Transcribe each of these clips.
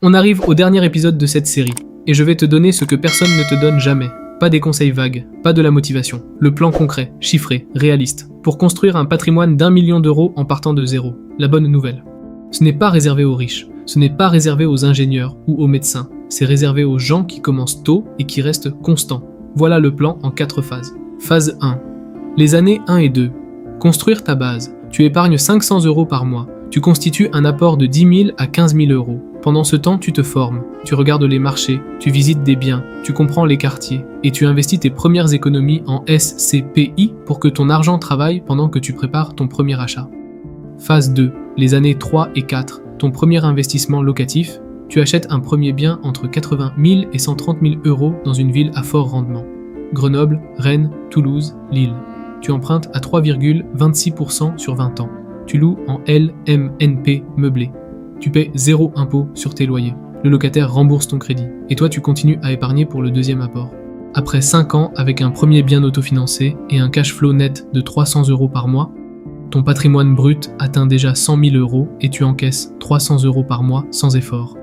On arrive au dernier épisode de cette série, et je vais te donner ce que personne ne te donne jamais. Pas des conseils vagues, pas de la motivation. Le plan concret, chiffré, réaliste, pour construire un patrimoine d'1 million d'euros en partant de zéro. La bonne nouvelle. Ce n'est pas réservé aux riches, ce n'est pas réservé aux ingénieurs ou aux médecins, c'est réservé aux gens qui commencent tôt et qui restent constants. Voilà le plan en 4 phases. Phase 1. Les années 1 et 2. Construire ta base. Tu épargnes 500 euros par mois. Tu constitues un apport de 10 000 à 15 000 euros. Pendant ce temps, tu te formes, tu regardes les marchés, tu visites des biens, tu comprends les quartiers et tu investis tes premières économies en SCPI pour que ton argent travaille pendant que tu prépares ton premier achat. Phase 2. Les années 3 et 4. Ton premier investissement locatif. Tu achètes un premier bien entre 80 000 et 130 000 euros dans une ville à fort rendement. Grenoble, Rennes, Toulouse, Lille. Tu empruntes à 3,26% sur 20 ans. Tu loues en LMNP meublé. Tu paies 0 impôt sur tes loyers. Le locataire rembourse ton crédit. Et toi, tu continues à épargner pour le deuxième apport. Après 5 ans, avec un premier bien autofinancé et un cash flow net de 300 euros par mois, ton patrimoine brut atteint déjà 100 000 euros et tu encaisses 300 euros par mois sans effort.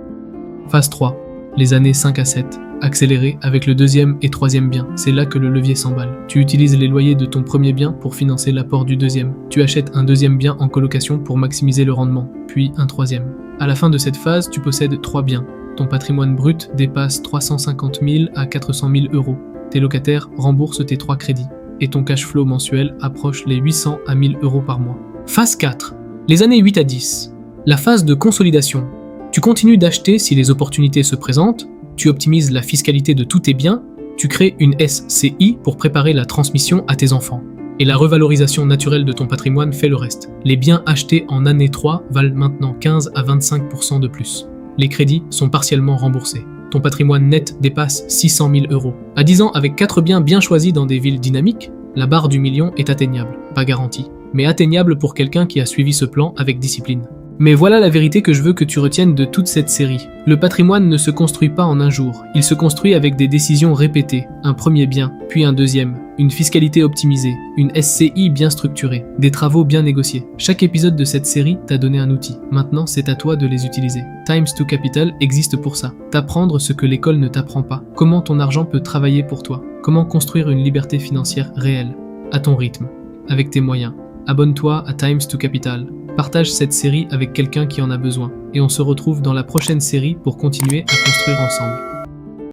Phase 3. Les années 5 à 7. Accéléré avec le deuxième et troisième bien. C'est là que le levier s'emballe. Tu utilises les loyers de ton premier bien pour financer l'apport du deuxième. Tu achètes un deuxième bien en colocation pour maximiser le rendement, puis un troisième. À la fin de cette phase, tu possèdes 3 biens. Ton patrimoine brut dépasse 350 000 à 400 000 euros. Tes locataires remboursent tes 3 crédits. Et ton cash flow mensuel approche les 800 à 1000 euros par mois. Phase 4. Les années 8 à 10. La phase de consolidation. Tu continues d'acheter si les opportunités se présentent, tu optimises la fiscalité de tous tes biens, tu crées une SCI pour préparer la transmission à tes enfants. Et la revalorisation naturelle de ton patrimoine fait le reste. Les biens achetés en année 3 valent maintenant 15 à 25% de plus. Les crédits sont partiellement remboursés. Ton patrimoine net dépasse 600 000 euros. À 10 ans, avec 4 biens bien choisis dans des villes dynamiques, la barre du million est atteignable, pas garantie, mais atteignable pour quelqu'un qui a suivi ce plan avec discipline. Mais voilà la vérité que je veux que tu retiennes de toute cette série. Le patrimoine ne se construit pas en un jour, il se construit avec des décisions répétées, un premier bien, puis un deuxième, une fiscalité optimisée, une SCI bien structurée, des travaux bien négociés. Chaque épisode de cette série t'a donné un outil, maintenant c'est à toi de les utiliser. Times to Capital existe pour ça, t'apprendre ce que l'école ne t'apprend pas, comment ton argent peut travailler pour toi, comment construire une liberté financière réelle, à ton rythme, avec tes moyens. Abonne-toi à Times to Capital. Partage cette série avec quelqu'un qui en a besoin. Et on se retrouve dans la prochaine série pour continuer à construire ensemble.